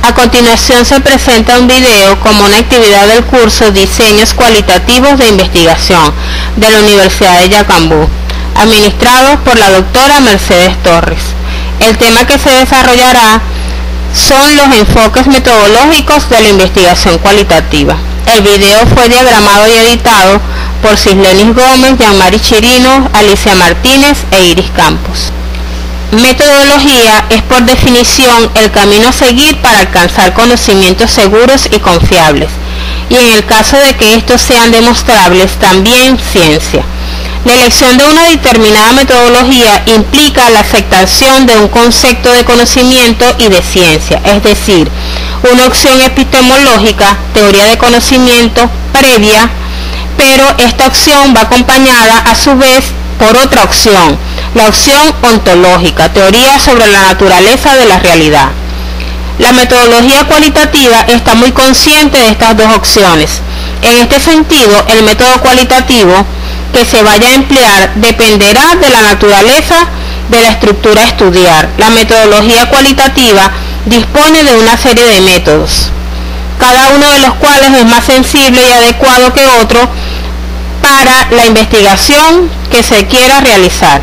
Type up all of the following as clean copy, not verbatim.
A continuación se presenta un video como una actividad del curso Diseños Cualitativos de Investigación de la Universidad de Yacambú, administrado por la doctora Mercedes Torres. El tema que se desarrollará son los enfoques metodológicos de la investigación cualitativa. El video fue diagramado y editado por Cislenis Gómez, Jean-Marie Chirino, Alicia Martínez e Iris Campos. Metodología es por definición el camino a seguir para alcanzar conocimientos seguros y confiables, y en el caso de que estos sean demostrables, también ciencia. La elección de una determinada metodología implica la aceptación de un concepto de conocimiento y de ciencia, es decir, una opción epistemológica, teoría de conocimiento previa, pero esta opción va acompañada a su vez por otra opción, la opción ontológica, teoría sobre la naturaleza de la realidad. La metodología cualitativa está muy consciente de estas dos opciones. En este sentido, el método cualitativo que se vaya a emplear dependerá de la naturaleza de la estructura a estudiar. La metodología cualitativa dispone de una serie de métodos, cada uno de los cuales es más sensible y adecuado que otro para la investigación que se quiera realizar.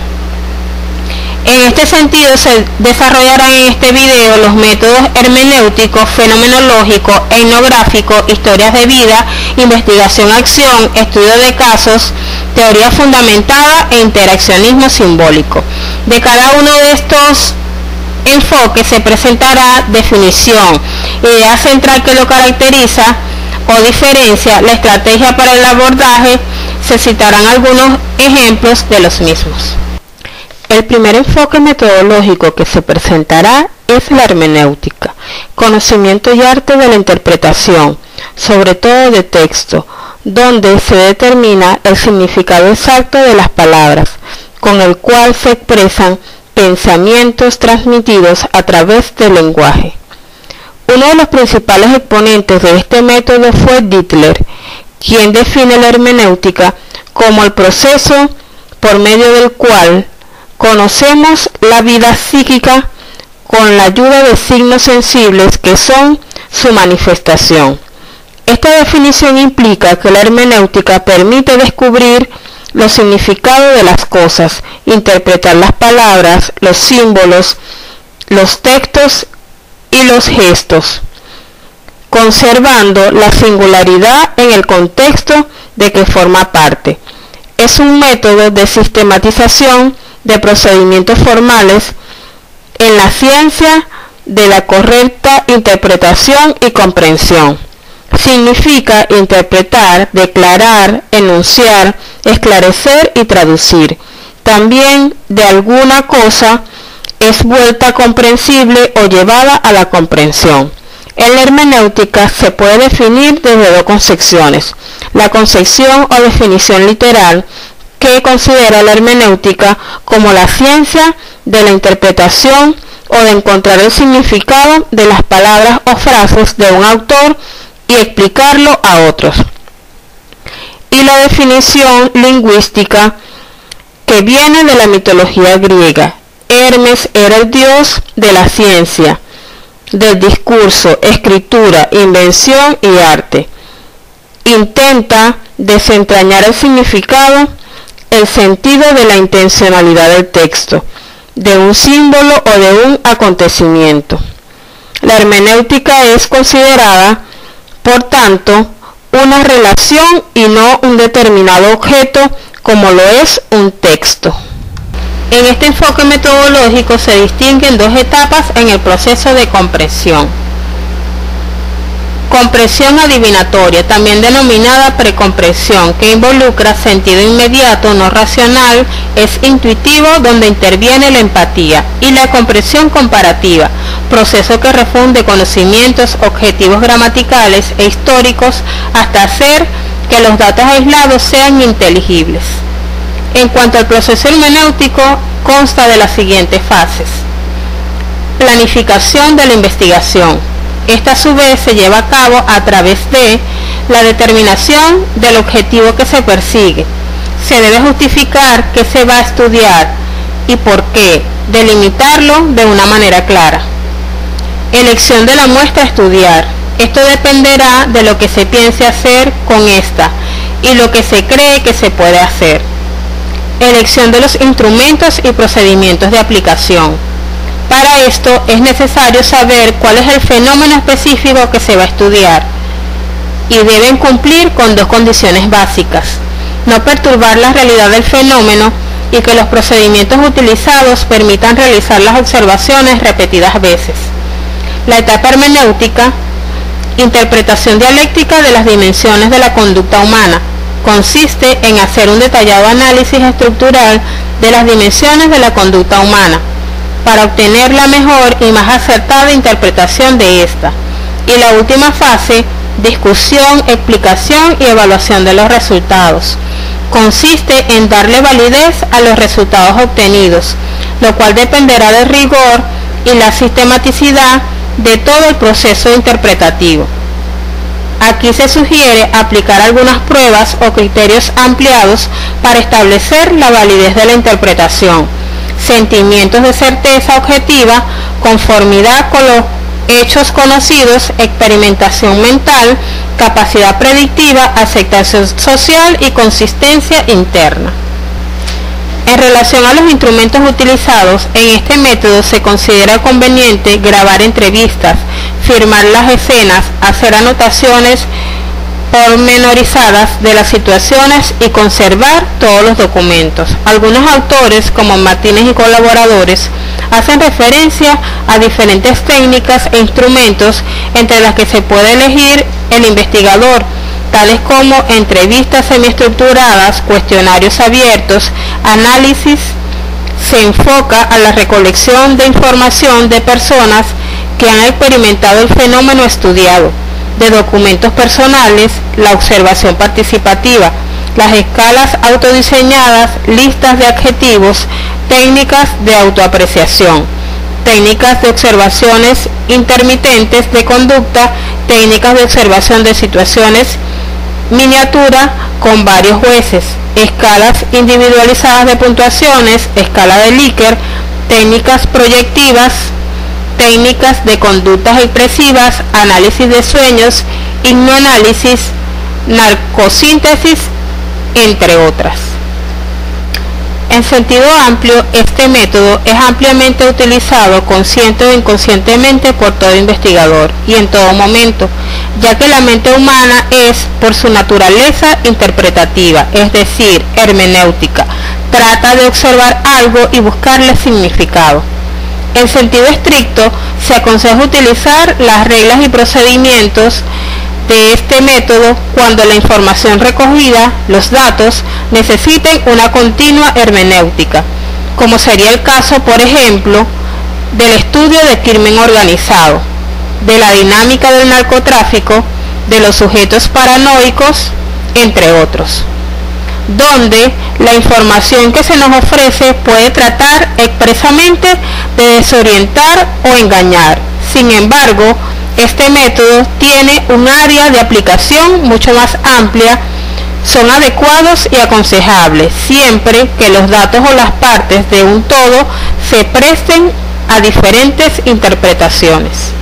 En este sentido se desarrollarán en este video los métodos hermenéutico, fenomenológico, etnográfico, historias de vida, investigación-acción, estudio de casos, teoría fundamentada e interaccionismo simbólico. De cada uno de estos enfoques se presentará definición, idea central que lo caracteriza o diferencia, la estrategia para el abordaje. Se citarán algunos ejemplos de los mismos. El primer enfoque metodológico que se presentará es la hermenéutica, conocimiento y arte de la interpretación, sobre todo de texto, donde se determina el significado exacto de las palabras, con el cual se expresan pensamientos transmitidos a través del lenguaje. Uno de los principales exponentes de este método fue Dittler, quien define la hermenéutica como el proceso por medio del cual conocemos la vida psíquica con la ayuda de signos sensibles que son su manifestación. Esta definición implica que la hermenéutica permite descubrir los significados de las cosas, interpretar las palabras, los símbolos, los textos y los gestos, conservando la singularidad en el contexto de que forma parte. Es un método de sistematización de procedimientos formales en la ciencia de la correcta interpretación y comprensión. Significa interpretar, declarar, enunciar, esclarecer y traducir. También de alguna cosa es vuelta comprensible o llevada a la comprensión. En la hermenéutica se puede definir desde dos concepciones: la concepción o definición literal, que considera la hermenéutica como la ciencia de la interpretación o de encontrar el significado de las palabras o frases de un autor y explicarlo a otros. Y la definición lingüística, que viene de la mitología griega. Hermes era el dios de la ciencia, del discurso, escritura, invención y arte. Intenta desentrañar el significado, el sentido de la intencionalidad del texto, de un símbolo o de un acontecimiento. La hermenéutica es considerada, por tanto, una relación y no un determinado objeto como lo es un texto. En este enfoque metodológico se distinguen dos etapas en el proceso de comprensión. Comprensión adivinatoria, también denominada precomprensión, que involucra sentido inmediato, no racional, es intuitivo, donde interviene la empatía, y la comprensión comparativa, proceso que refunde conocimientos objetivos gramaticales e históricos hasta hacer que los datos aislados sean inteligibles. En cuanto al proceso hermenéutico, consta de las siguientes fases. Planificación de la investigación. Esta a su vez se lleva a cabo a través de la determinación del objetivo que se persigue. Se debe justificar qué se va a estudiar y por qué, delimitarlo de una manera clara. Elección de la muestra a estudiar. Esto dependerá de lo que se piense hacer con esta y lo que se cree que se puede hacer. Elección de los instrumentos y procedimientos de aplicación. Para esto es necesario saber cuál es el fenómeno específico que se va a estudiar y deben cumplir con dos condiciones básicas: no perturbar la realidad del fenómeno y que los procedimientos utilizados permitan realizar las observaciones repetidas veces. La etapa hermenéutica, interpretación dialéctica de las dimensiones de la conducta humana, consiste en hacer un detallado análisis estructural de las dimensiones de la conducta humana para obtener la mejor y más acertada interpretación de esta. Y la última fase, discusión, explicación y evaluación de los resultados, consiste en darle validez a los resultados obtenidos, lo cual dependerá del rigor y la sistematicidad de todo el proceso interpretativo. Aquí se sugiere aplicar algunas pruebas o criterios ampliados para establecer la validez de la interpretación: sentimientos de certeza objetiva, conformidad con los hechos conocidos, experimentación mental, capacidad predictiva, aceptación social y consistencia interna. En relación a los instrumentos utilizados, en este método se considera conveniente grabar entrevistas, firmar las escenas, hacer anotaciones pormenorizadas de las situaciones y conservar todos los documentos. Algunos autores, como Martínez y colaboradores, hacen referencia a diferentes técnicas e instrumentos entre las que se puede elegir el investigador, tales como entrevistas semiestructuradas, cuestionarios abiertos, análisis. Se enfoca a la recolección de información de personas que han experimentado el fenómeno estudiado, de documentos personales, la observación participativa, las escalas autodiseñadas, listas de adjetivos, técnicas de autoapreciación, técnicas de observaciones intermitentes de conducta, técnicas de observación de situaciones miniatura con varios jueces, escalas individualizadas de puntuaciones, escala de Likert, técnicas proyectivas, técnicas de conductas expresivas, análisis de sueños, hipnoanálisis, narcosíntesis, entre otras. En sentido amplio, este método es ampliamente utilizado consciente o inconscientemente por todo investigador y en todo momento, ya que la mente humana es, por su naturaleza, interpretativa, es decir, hermenéutica. Trata de observar algo y buscarle significado. En sentido estricto, se aconseja utilizar las reglas y procedimientos de este método cuando la información recogida, los datos, necesiten una continua hermenéutica, como sería el caso, por ejemplo, del estudio de crimen organizado, de la dinámica del narcotráfico, de los sujetos paranoicos, entre otros, donde la información que se nos ofrece puede tratar expresamente de desorientar o engañar. Sin embargo, este método tiene un área de aplicación mucho más amplia. Son adecuados y aconsejables siempre que los datos o las partes de un todo se presten a diferentes interpretaciones.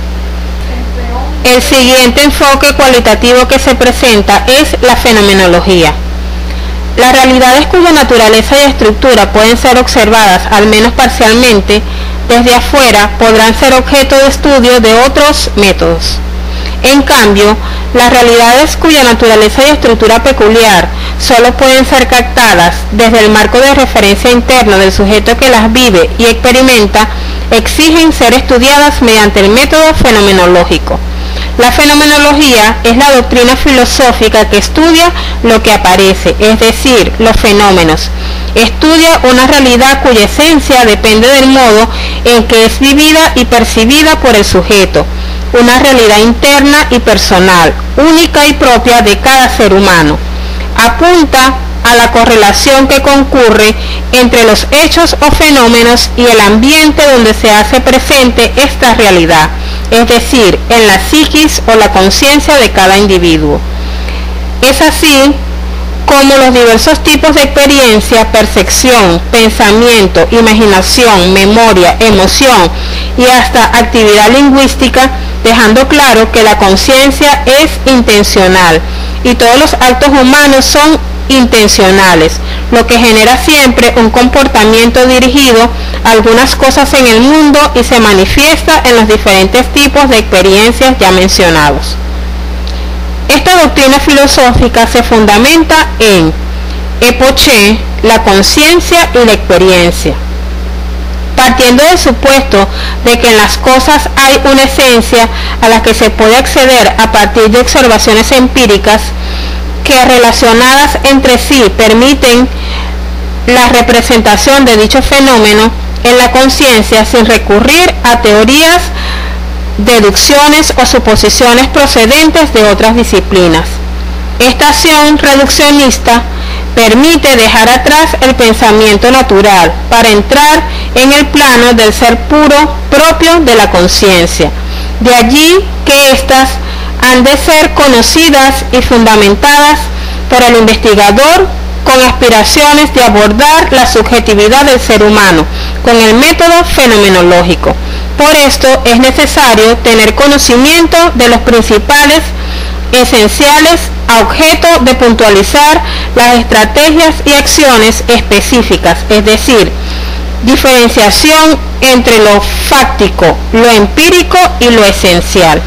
El siguiente enfoque cualitativo que se presenta es la fenomenología. Las realidades cuya naturaleza y estructura pueden ser observadas, al menos parcialmente, desde afuera, podrán ser objeto de estudio de otros métodos. En cambio, las realidades cuya naturaleza y estructura peculiar solo pueden ser captadas desde el marco de referencia interno del sujeto que las vive y experimenta, exigen ser estudiadas mediante el método fenomenológico. La fenomenología es la doctrina filosófica que estudia lo que aparece, es decir, los fenómenos. Estudia una realidad cuya esencia depende del modo en que es vivida y percibida por el sujeto, una realidad interna y personal, única y propia de cada ser humano. Apunta a la correlación que concurre entre los hechos o fenómenos y el ambiente donde se hace presente esta realidad, es decir, en la psiquis o la conciencia de cada individuo. Es así como los diversos tipos de experiencia, percepción, pensamiento, imaginación, memoria, emoción y hasta actividad lingüística, dejando claro que la conciencia es intencional y todos los actos humanos son intencionales, lo que genera siempre un comportamiento dirigido a algunas cosas en el mundo y se manifiesta en los diferentes tipos de experiencias ya mencionados. Esta doctrina filosófica se fundamenta en Epoché, la conciencia y la experiencia. Partiendo del supuesto de que en las cosas hay una esencia a la que se puede acceder a partir de observaciones empíricas que relacionadas entre sí permiten la representación de dicho fenómeno en la conciencia sin recurrir a teorías, deducciones o suposiciones procedentes de otras disciplinas. Esta acción reduccionista permite dejar atrás el pensamiento natural para entrar en el plano del ser puro propio de la conciencia. De allí que éstas han de ser conocidas y fundamentadas por el investigador con aspiraciones de abordar la subjetividad del ser humano con el método fenomenológico. Por esto es necesario tener conocimiento de los principales esenciales a objeto de puntualizar las estrategias y acciones específicas, es decir, diferenciación entre lo fáctico, lo empírico y lo esencial.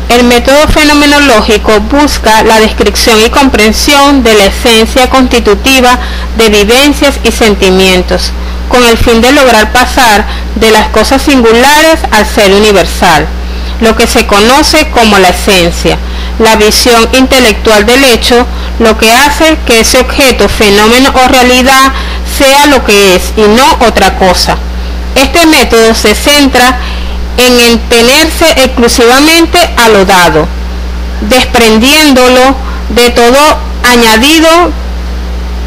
El método fenomenológico busca la descripción y comprensión de la esencia constitutiva de vivencias y sentimientos, con el fin de lograr pasar de las cosas singulares al ser universal, lo que se conoce como la esencia, la visión intelectual del hecho, lo que hace que ese objeto, fenómeno o realidad sea lo que es y no otra cosa. Este método se centra en entenerse exclusivamente a lo dado, desprendiéndolo de todo añadido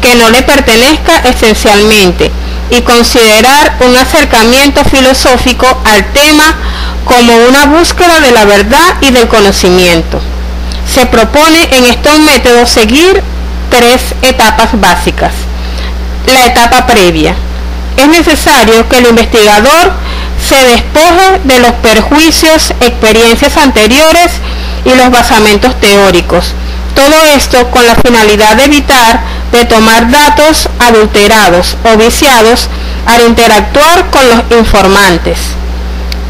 que no le pertenezca esencialmente, y considerar un acercamiento filosófico al tema como una búsqueda de la verdad y del conocimiento. Se propone en estos métodos seguir 3 etapas básicas. La etapa previa. Es necesario que el investigador se despoje de los perjuicios, experiencias anteriores y los basamentos teóricos. Todo esto con la finalidad de evitar de tomar datos adulterados o viciados al interactuar con los informantes.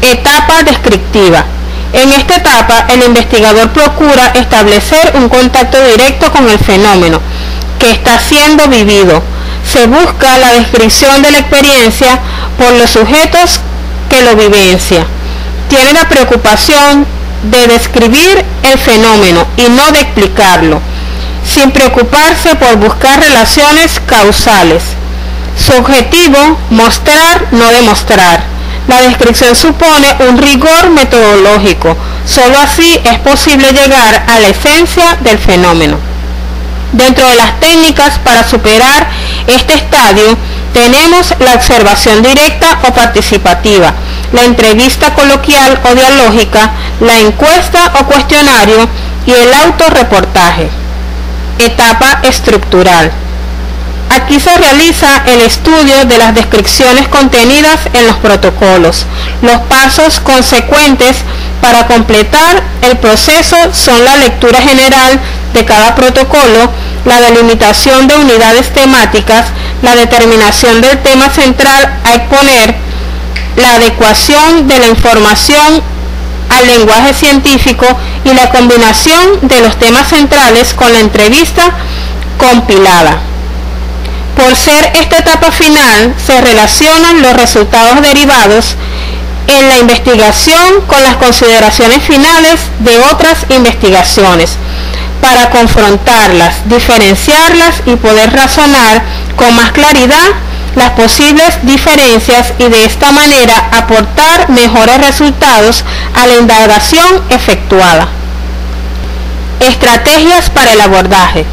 Etapa descriptiva. En esta etapa, el investigador procura establecer un contacto directo con el fenómeno que está siendo vivido. Se busca la descripción de la experiencia por los sujetos que lo vivencian. Tiene la preocupación de describir el fenómeno y no de explicarlo, sin preocuparse por buscar relaciones causales. Su objetivo, mostrar, no demostrar. La descripción supone un rigor metodológico. Solo así es posible llegar a la esencia del fenómeno. Dentro de las técnicas para superar este estadio tenemos la observación directa o participativa, la entrevista coloquial o dialógica, la encuesta o cuestionario y el autorreportaje. Etapa estructural. Aquí se realiza el estudio de las descripciones contenidas en los protocolos. Los pasos consecuentes para completar el proceso son la lectura general de cada protocolo, la delimitación de unidades temáticas, la determinación del tema central a exponer, la adecuación de la información al lenguaje científico y la combinación de los temas centrales con la entrevista compilada. Por ser esta etapa final, se relacionan los resultados derivados en la investigación con las consideraciones finales de otras investigaciones, para confrontarlas, diferenciarlas y poder razonar con más claridad las posibles diferencias y de esta manera aportar mejores resultados a la indagación efectuada. Estrategias para el abordaje.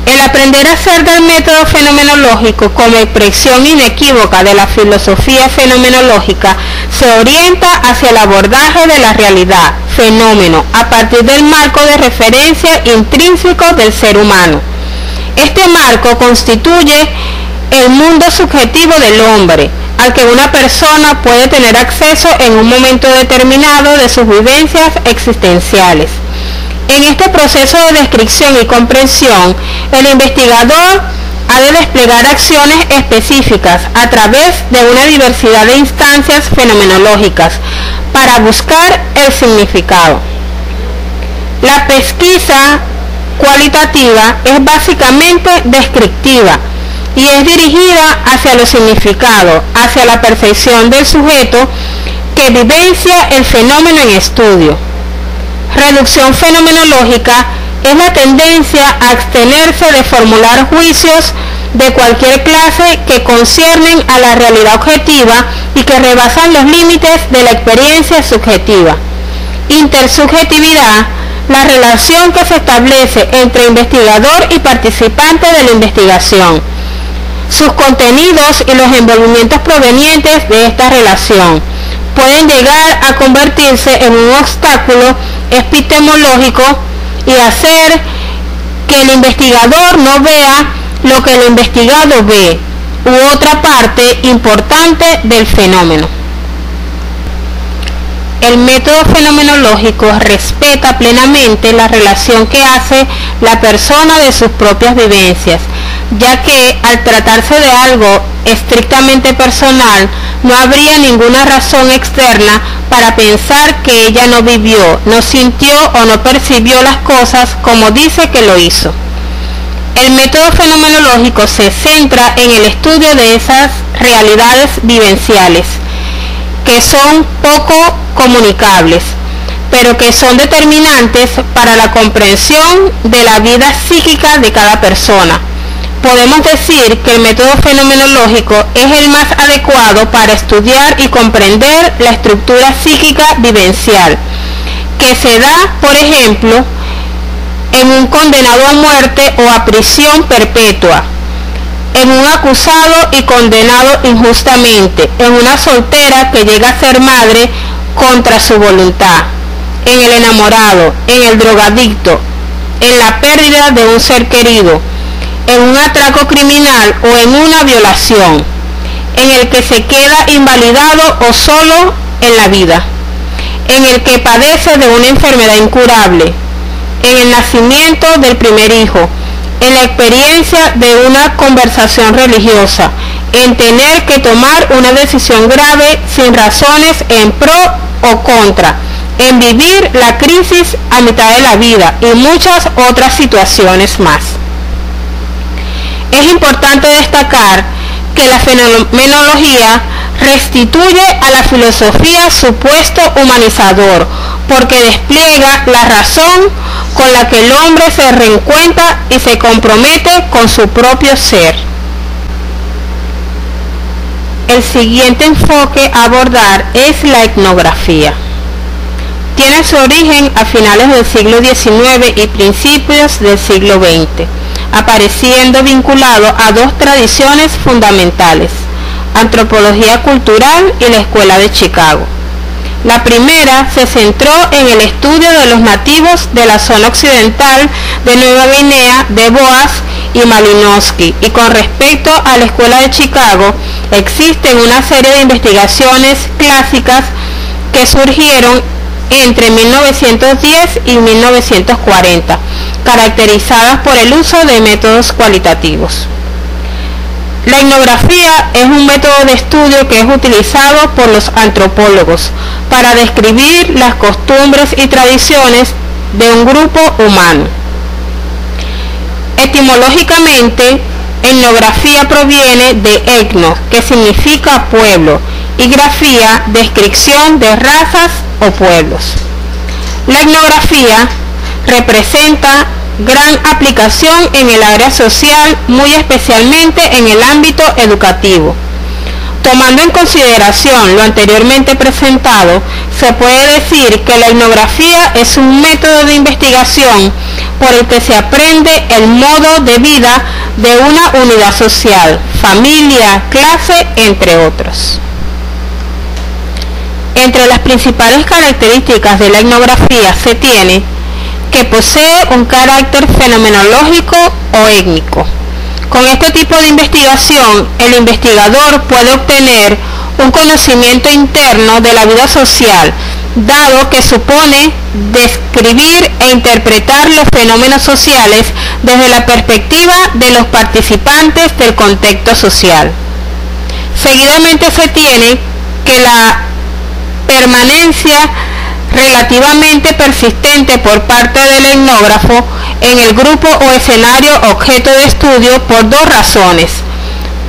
El aprender a hacer del método fenomenológico como expresión inequívoca de la filosofía fenomenológica se orienta hacia el abordaje de la realidad, fenómeno, a partir del marco de referencia intrínseco del ser humano. Este marco constituye el mundo subjetivo del hombre, al que una persona puede tener acceso en un momento determinado de sus vivencias existenciales. En este proceso de descripción y comprensión, el investigador ha de desplegar acciones específicas a través de una diversidad de instancias fenomenológicas para buscar el significado. La pesquisa cualitativa es básicamente descriptiva y es dirigida hacia los significados, hacia la percepción del sujeto que vivencia el fenómeno en estudio. Reducción fenomenológica es la tendencia a abstenerse de formular juicios de cualquier clase que conciernen a la realidad objetiva y que rebasan los límites de la experiencia subjetiva. Intersubjetividad, la relación que se establece entre investigador y participante de la investigación, sus contenidos y los envolvimientos provenientes de esta relación pueden llegar a convertirse en un obstáculo epistemológico y hacer que el investigador no vea lo que el investigado ve, u otra parte importante del fenómeno. El método fenomenológico respeta plenamente la relación que hace la persona de sus propias vivencias, ya que al tratarse de algo estrictamente personal, no habría ninguna razón externa para pensar que ella no vivió, no sintió o no percibió las cosas como dice que lo hizo. El método fenomenológico se centra en el estudio de esas realidades vivenciales, que son poco comunicables, pero que son determinantes para la comprensión de la vida psíquica de cada persona. Podemos decir que el método fenomenológico es el más adecuado para estudiar y comprender la estructura psíquica vivencial, que se da, por ejemplo, en un condenado a muerte o a prisión perpetua, en un acusado y condenado injustamente, en una soltera que llega a ser madre contra su voluntad, en el enamorado, en el drogadicto, en la pérdida de un ser querido, en un atraco criminal o en una violación, en el que se queda invalidado o solo en la vida, en el que padece de una enfermedad incurable, en el nacimiento del primer hijo, en la experiencia de una conversación religiosa, en tener que tomar una decisión grave sin razones en pro o contra, en vivir la crisis a mitad de la vida y muchas otras situaciones más. Es importante destacar que la fenomenología restituye a la filosofía su puesto humanizador, porque despliega la razón con la que el hombre se reencuentra y se compromete con su propio ser. El siguiente enfoque a abordar es la etnografía. Tiene su origen a finales del siglo XIX y principios del siglo XX, apareciendo vinculado a dos tradiciones fundamentales: antropología cultural y la Escuela de Chicago. La primera se centró en el estudio de los nativos de la zona occidental de Nueva Guinea, de Boas y Malinowski, y con respecto a la Escuela de Chicago existen una serie de investigaciones clásicas que surgieron entre 1910 y 1940, caracterizadas por el uso de métodos cualitativos. La etnografía es un método de estudio que es utilizado por los antropólogos para describir las costumbres y tradiciones de un grupo humano. Etimológicamente, etnografía proviene de etnos, que significa pueblo, y grafía, descripción de razas o pueblos. La etnografía representa gran aplicación en el área social, muy especialmente en el ámbito educativo. Tomando en consideración lo anteriormente presentado, se puede decir que la etnografía es un método de investigación por el que se aprende el modo de vida de una unidad social, familia, clase, entre otros. Entre las principales características de la etnografía se tiene que posee un carácter fenomenológico o étnico. Con este tipo de investigación, el investigador puede obtener un conocimiento interno de la vida social, dado que supone describir e interpretar los fenómenos sociales desde la perspectiva de los participantes del contexto social. Seguidamente se tiene que la permanencia relativamente persistente por parte del etnógrafo en el grupo o escenario objeto de estudio por dos razones: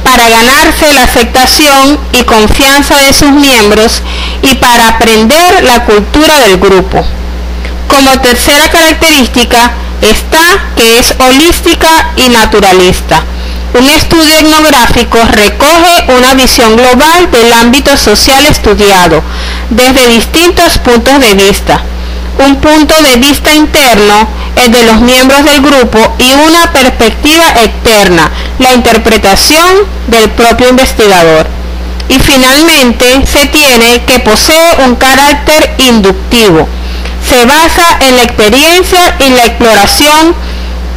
para ganarse la aceptación y confianza de sus miembros y para aprender la cultura del grupo. Como tercera característica está que es holística y naturalista. Un estudio etnográfico recoge una visión global del ámbito social estudiado desde distintos puntos de vista. Un punto de vista interno, el de los miembros del grupo, y una perspectiva externa, la interpretación del propio investigador. Y finalmente se tiene que posee un carácter inductivo. Se basa en la experiencia y la exploración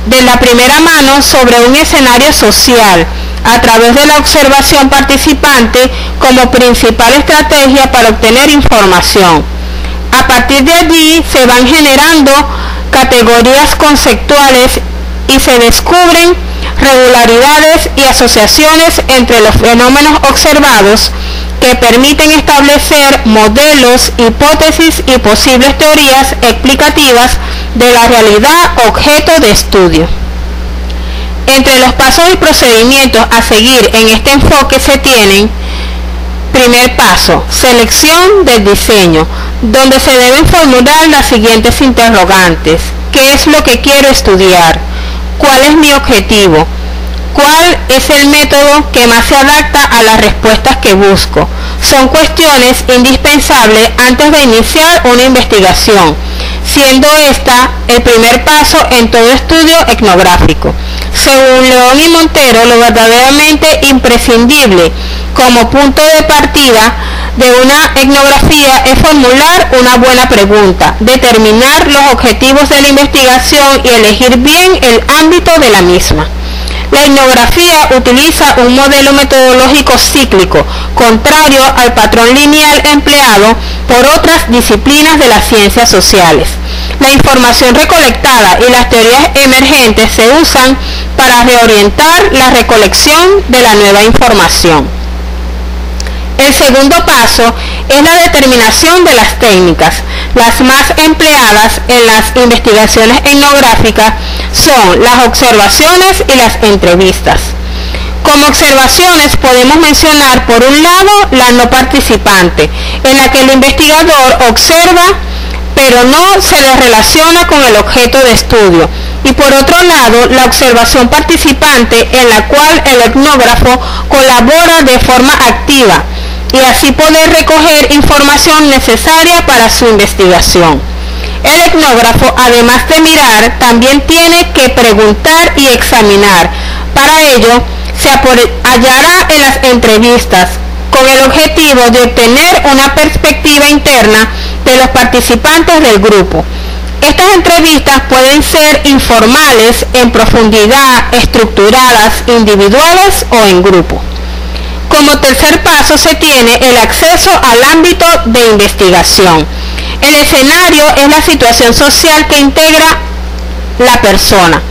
de la primera mano sobre un escenario social a través de la observación participante como principal estrategia para obtener información. A partir de allí se van generando categorías conceptuales y se descubren regularidades y asociaciones entre los fenómenos observados que permiten establecer modelos, hipótesis y posibles teorías explicativas de la realidad objeto de estudio. Entre los pasos y procedimientos a seguir en este enfoque se tienen: primer paso, selección del diseño, donde se deben formular las siguientes interrogantes: ¿qué es lo que quiero estudiar? ¿Cuál es mi objetivo? ¿Cuál es el método que más se adapta a las respuestas que busco? Son cuestiones indispensables antes de iniciar una investigación, siendo esta el primer paso en todo estudio etnográfico. Según León y Montero, lo verdaderamente imprescindible como punto de partida de una etnografía es formular una buena pregunta, determinar los objetivos de la investigación y elegir bien el ámbito de la misma. La etnografía utiliza un modelo metodológico cíclico, contrario al patrón lineal empleado por otras disciplinas de las ciencias sociales. La información recolectada y las teorías emergentes se usan para reorientar la recolección de la nueva información. El segundo paso es la determinación de las técnicas. Las más empleadas en las investigaciones etnográficas son las observaciones y las entrevistas. Como observaciones podemos mencionar por un lado la no participante, en la que el investigador observa pero no se le relaciona con el objeto de estudio, y por otro lado la observación participante, en la cual el etnógrafo colabora de forma activa y así poder recoger información necesaria para su investigación. El etnógrafo, además de mirar, también tiene que preguntar y examinar. Para ello se hallará en las entrevistas con el objetivo de obtener una perspectiva interna de los participantes del grupo. Estas entrevistas pueden ser informales, en profundidad, estructuradas, individuales o en grupo. Como tercer paso se tiene el acceso al ámbito de investigación. El escenario es la situación social que integra la persona,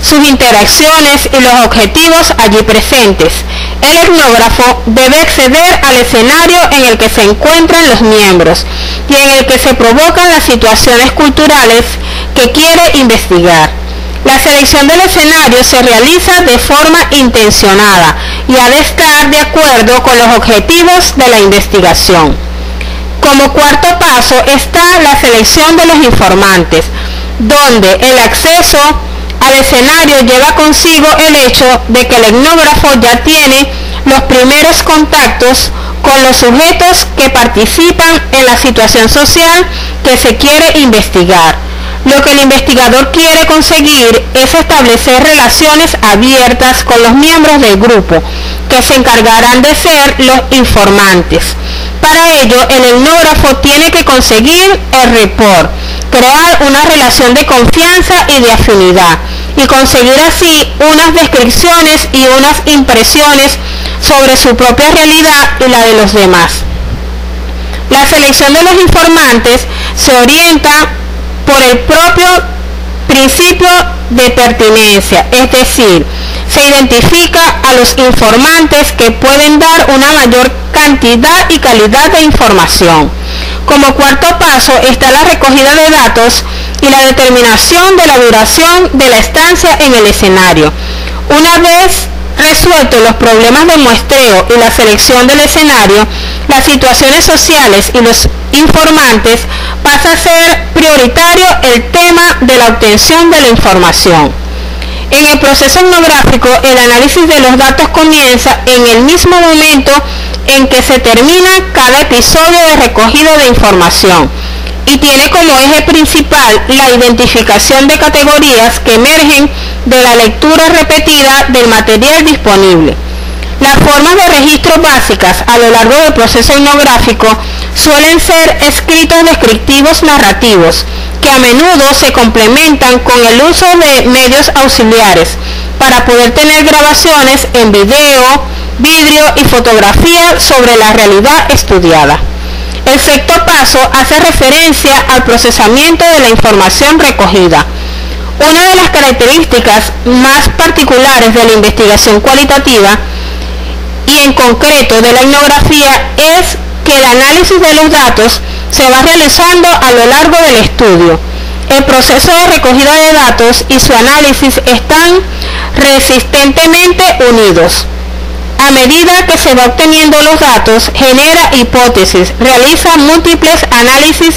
sus interacciones y los objetivos allí presentes. El etnógrafo debe acceder al escenario en el que se encuentran los miembros y en el que se provocan las situaciones culturales que quiere investigar. La selección del escenario se realiza de forma intencionada y ha de estar de acuerdo con los objetivos de la investigación. Como cuarto paso está la selección de los informantes, donde el acceso al escenario lleva consigo el hecho de que el etnógrafo ya tiene los primeros contactos con los sujetos que participan en la situación social que se quiere investigar. Lo que el investigador quiere conseguir es establecer relaciones abiertas con los miembros del grupo, que se encargarán de ser los informantes. Para ello, el etnógrafo tiene que conseguir el rapport, crear una relación de confianza y de afinidad, y conseguir así unas descripciones y unas impresiones sobre su propia realidad y la de los demás. La selección de los informantes se orienta por el propio principio de pertinencia, es decir, se identifica a los informantes que pueden dar una mayor cantidad y calidad de información. Como cuarto paso está la recogida de datos y la determinación de la duración de la estancia en el escenario. Una vez resueltos los problemas de muestreo y la selección del escenario, las situaciones sociales y los informantes, pasa a ser prioritario el tema de la obtención de la información. En el proceso etnográfico, el análisis de los datos comienza en el mismo momento en que se termina cada episodio de recogido de información y tiene como eje principal la identificación de categorías que emergen de la lectura repetida del material disponible. Las formas de registro básicas a lo largo del proceso etnográfico suelen ser escritos descriptivos narrativos, que a menudo se complementan con el uso de medios auxiliares para poder tener grabaciones en video, vidrio y fotografía sobre la realidad estudiada. El sexto paso hace referencia al procesamiento de la información recogida. Una de las características más particulares de la investigación cualitativa y en concreto de la etnografía es que el análisis de los datos se va realizando a lo largo del estudio. El proceso de recogida de datos y su análisis están resistentemente unidos. A medida que se va obteniendo los datos, genera hipótesis, realiza múltiples análisis,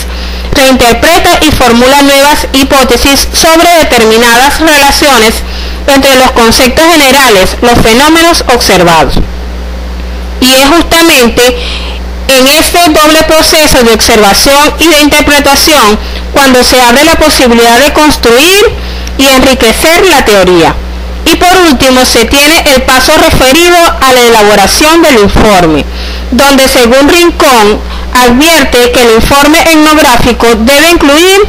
reinterpreta y formula nuevas hipótesis sobre determinadas relaciones entre los conceptos generales, los fenómenos observados. Y es justamente en este doble proceso de observación y de interpretación cuando se abre la posibilidad de construir y enriquecer la teoría. Y por último se tiene el paso referido a la elaboración del informe, donde según Rincón advierte que el informe etnográfico debe incluir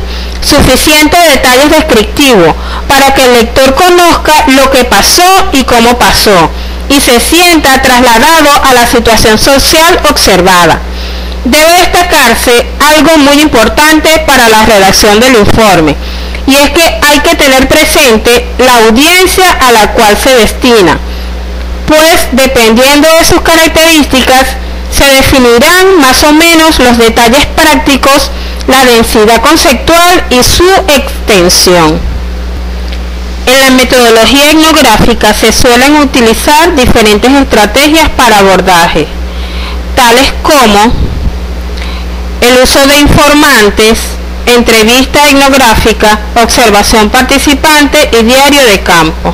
suficientes detalles descriptivos para que el lector conozca lo que pasó y cómo pasó, y se sienta trasladado a la situación social observada. Debe destacarse algo muy importante para la redacción del informe, y es que hay que tener presente la audiencia a la cual se destina, pues dependiendo de sus características se definirán más o menos los detalles prácticos, la densidad conceptual y su extensión. En la metodología etnográfica se suelen utilizar diferentes estrategias para abordaje, tales como el uso de informantes, entrevista etnográfica, observación participante y diario de campo.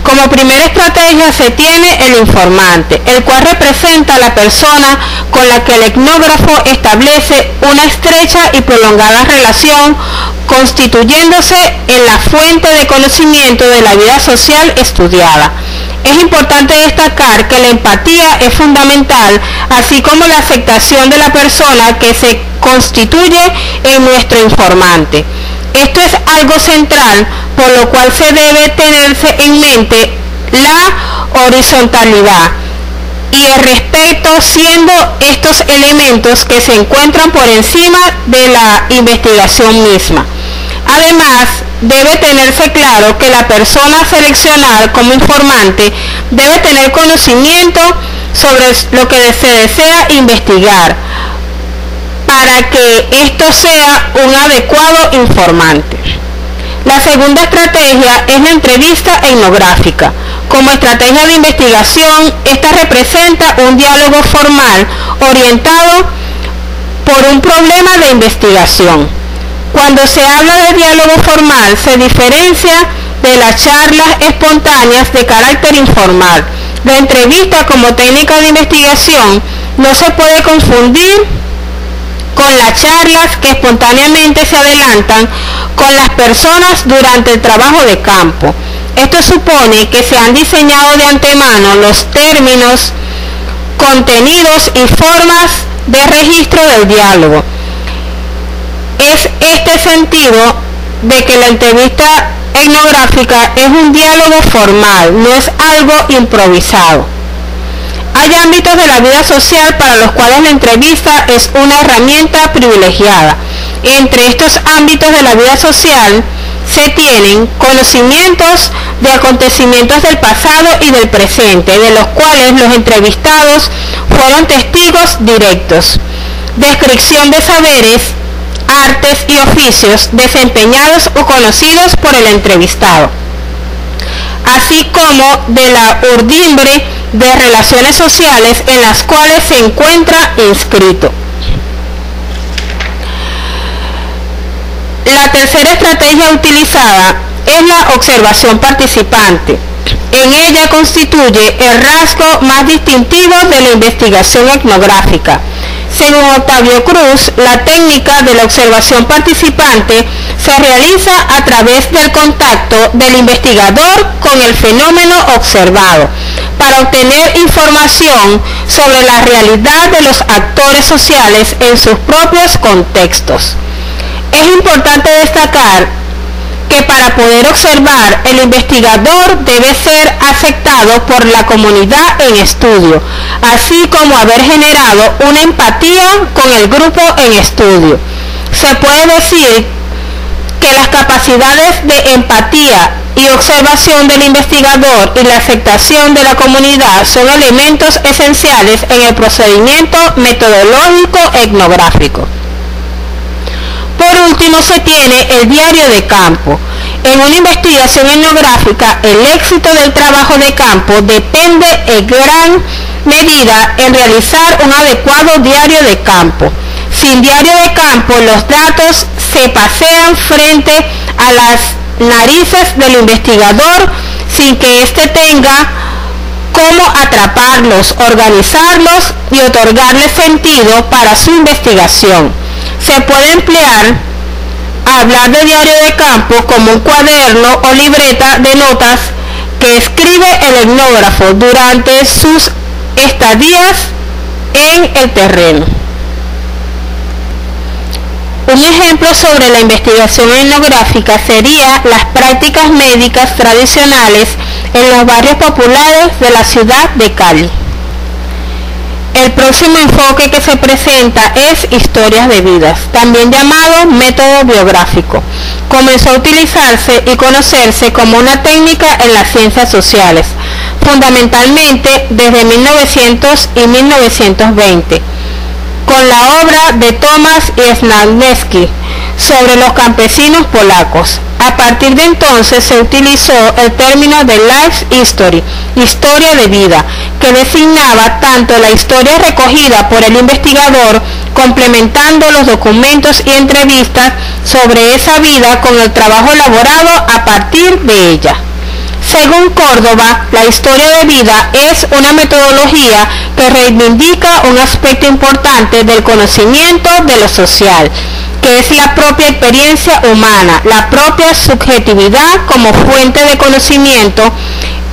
Como primera estrategia se tiene el informante, el cual representa a la persona con la que el etnógrafo establece una estrecha y prolongada relación, constituyéndose en la fuente de conocimiento de la vida social estudiada. Es importante destacar que la empatía es fundamental, así como la aceptación de la persona que se constituye en nuestro informante. Esto es algo central, por lo cual se debe tenerse en mente la horizontalidad y el respeto, siendo estos elementos que se encuentran por encima de la investigación misma. Además, debe tenerse claro que la persona seleccionada como informante debe tener conocimiento sobre lo que se desea investigar, para que esto sea un adecuado informante. La segunda estrategia es la entrevista etnográfica. Como estrategia de investigación, esta representa un diálogo formal orientado por un problema de investigación. Cuando se habla de diálogo formal, se diferencia de las charlas espontáneas de carácter informal. La entrevista como técnica de investigación no se puede confundir con las charlas que espontáneamente se adelantan con las personas durante el trabajo de campo. Esto supone que se han diseñado de antemano los términos, contenidos y formas de registro del diálogo. Es este sentido de que la entrevista etnográfica es un diálogo formal, no es algo improvisado. Hay ámbitos de la vida social para los cuales la entrevista es una herramienta privilegiada. Entre estos ámbitos de la vida social se tienen conocimientos de acontecimientos del pasado y del presente, de los cuales los entrevistados fueron testigos directos. Descripción de saberes, artes y oficios desempeñados o conocidos por el entrevistado, así como de la urdimbre de relaciones sociales en las cuales se encuentra inscrito. La tercera estrategia utilizada es la observación participante. En ella constituye el rasgo más distintivo de la investigación etnográfica. Según Octavio Cruz, la técnica de la observación participante se realiza a través del contacto del investigador con el fenómeno observado, para obtener información sobre la realidad de los actores sociales en sus propios contextos. Es importante destacar que para poder observar, el investigador debe ser aceptado por la comunidad en estudio, así como haber generado una empatía con el grupo en estudio. Se puede decir que las capacidades de empatía y observación del investigador y la aceptación de la comunidad son elementos esenciales en el procedimiento metodológico etnográfico. Por último, se tiene el diario de campo. En una investigación etnográfica, el éxito del trabajo de campo depende en gran medida en realizar un adecuado diario de campo. Sin diario de campo, los datos se pasean frente a las narices del investigador sin que éste tenga cómo atraparlos, organizarlos y otorgarles sentido para su investigación. Se puede emplear hablar de diario de campo como un cuaderno o libreta de notas que escribe el etnógrafo durante sus estadías en el terreno. Un ejemplo sobre la investigación etnográfica sería las prácticas médicas tradicionales en los barrios populares de la ciudad de Cali. El próximo enfoque que se presenta es historias de vidas, también llamado método biográfico. Comenzó a utilizarse y conocerse como una técnica en las ciencias sociales, fundamentalmente desde 1900 y 1920, con la obra de Tomasz Sznajewski sobre los campesinos polacos. A partir de entonces se utilizó el término de life history, historia de vida, que designaba tanto la historia recogida por el investigador, complementando los documentos y entrevistas sobre esa vida con el trabajo elaborado a partir de ella. Según Córdoba, la historia de vida es una metodología que reivindica un aspecto importante del conocimiento de lo social, que es la propia experiencia humana, la propia subjetividad como fuente de conocimiento.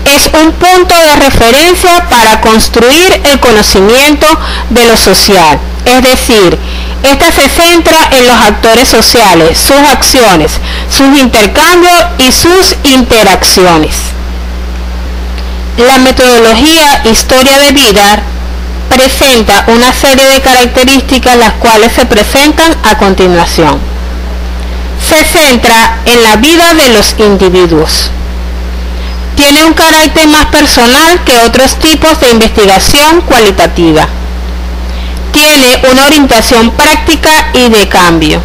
Es un punto de referencia para construir el conocimiento de lo social. Es decir, esta se centra en los actores sociales, sus acciones, sus intercambios y sus interacciones. La metodología historia de vida presenta una serie de características las cuales se presentan a continuación. Se centra en la vida de los individuos. Tiene un carácter más personal que otros tipos de investigación cualitativa. Tiene una orientación práctica y de cambio.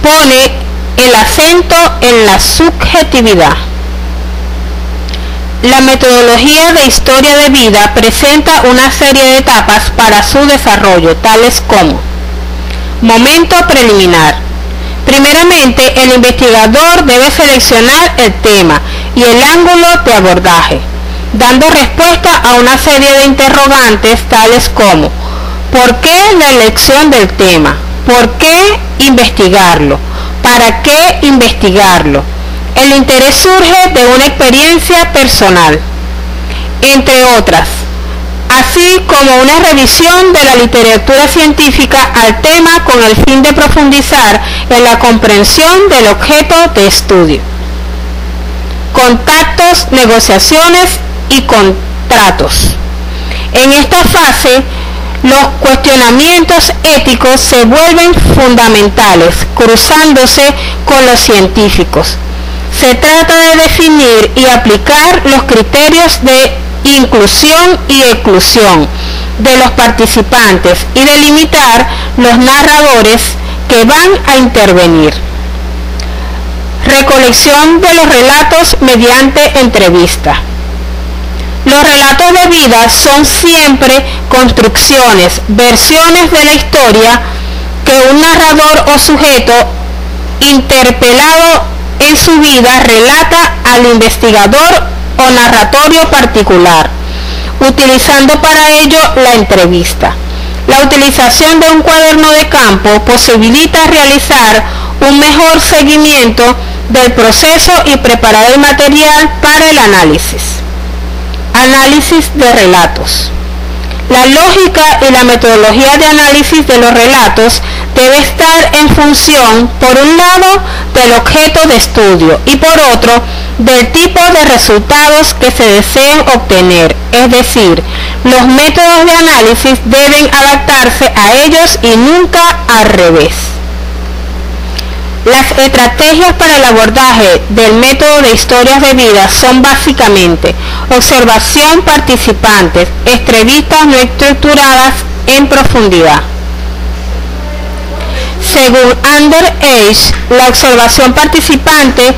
Pone el acento en la subjetividad. La metodología de historia de vida presenta una serie de etapas para su desarrollo, tales como: momento preliminar. Primeramente, el investigador debe seleccionar el tema y el ángulo de abordaje, dando respuesta a una serie de interrogantes tales como: ¿por qué la elección del tema? ¿Por qué investigarlo? ¿Para qué investigarlo? El interés surge de una experiencia personal, entre otras. así como una revisión de la literatura científica al tema con el fin de profundizar en la comprensión del objeto de estudio. Contactos, negociaciones y contratos. En esta fase, los cuestionamientos éticos se vuelven fundamentales, cruzándose con los científicos. Se trata de definir y aplicar los criterios de inclusión y exclusión de los participantes y delimitar los narradores que van a intervenir. Recolección de los relatos mediante entrevista. Los relatos de vida son siempre construcciones, versiones de la historia que un narrador o sujeto interpelado en su vida relata al investigador o narratorio particular, utilizando para ello la entrevista. La utilización de un cuaderno de campo posibilita realizar un mejor seguimiento del proceso y preparar el material para el análisis. Análisis de relatos. La lógica y la metodología de análisis de los relatos debe estar en función, por un lado, del objeto de estudio y por otro, del tipo de resultados que se deseen obtener. Es decir, los métodos de análisis deben adaptarse a ellos y nunca al revés. Las estrategias para el abordaje del método de historias de vida son básicamente observación participantes, entrevistas no estructuradas en profundidad. Según Underage, la observación participante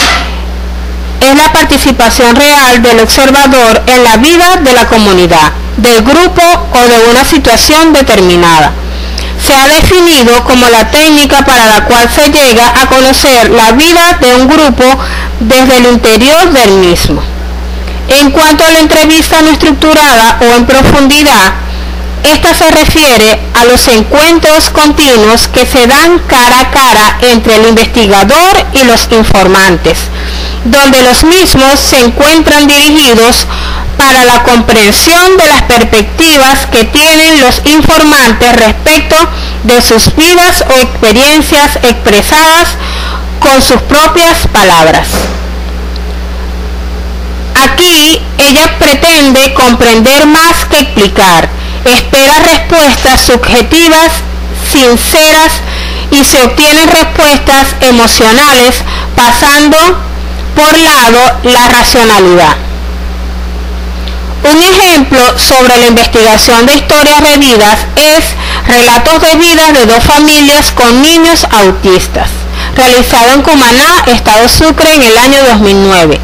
es la participación real del observador en la vida de la comunidad, del grupo o de una situación determinada. Se ha definido como la técnica para la cual se llega a conocer la vida de un grupo desde el interior del mismo. En cuanto a la entrevista no estructurada o en profundidad, esta se refiere a los encuentros continuos que se dan cara a cara entre el investigador y los informantes, donde los mismos se encuentran dirigidos para la comprensión de las perspectivas que tienen los informantes respecto de sus vidas o experiencias expresadas con sus propias palabras. Aquí ella pretende comprender más que explicar, espera respuestas subjetivas, sinceras y se obtienen respuestas emocionales pasando por lado la racionalidad. Un ejemplo sobre la investigación de historias de vidas es Relatos de vida de dos familias con niños autistas, realizado en Cumaná, Estado Sucre, en el año 2009,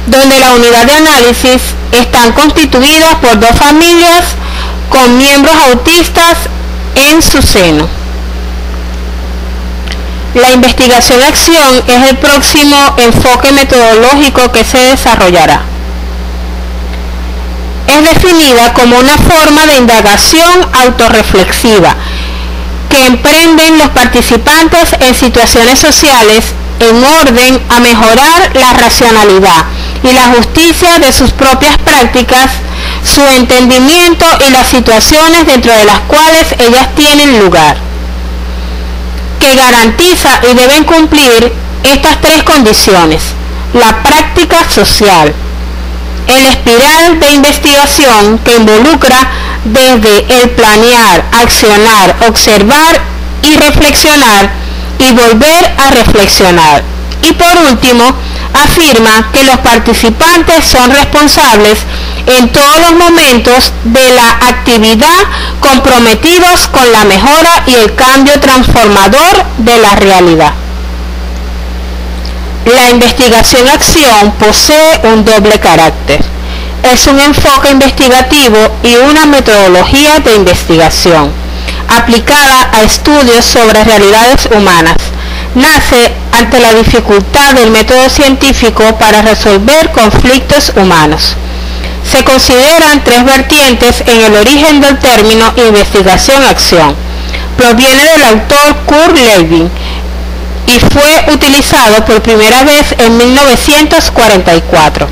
donde la unidad de análisis están constituidas por dos familias con miembros autistas en su seno. La investigación-acción es el próximo enfoque metodológico que se desarrollará. Es definida como una forma de indagación autorreflexiva que emprenden los participantes en situaciones sociales en orden a mejorar la racionalidad y la justicia de sus propias prácticas, su entendimiento y las situaciones dentro de las cuales ellas tienen lugar, que garantiza y deben cumplir estas tres condiciones: la práctica social, el espiral de investigación que involucra desde el planear, accionar, observar y reflexionar y volver a reflexionar. Y por último, afirma que los participantes son responsables en todos los momentos de la actividad, comprometidos con la mejora y el cambio transformador de la realidad. La investigación-acción posee un doble carácter. Es un enfoque investigativo y una metodología de investigación aplicada a estudios sobre realidades humanas. Nace ante la dificultad del método científico para resolver conflictos humanos. Se consideran tres vertientes en el origen del término investigación-acción. Proviene del autor Kurt Lewin y fue utilizado por primera vez en 1944.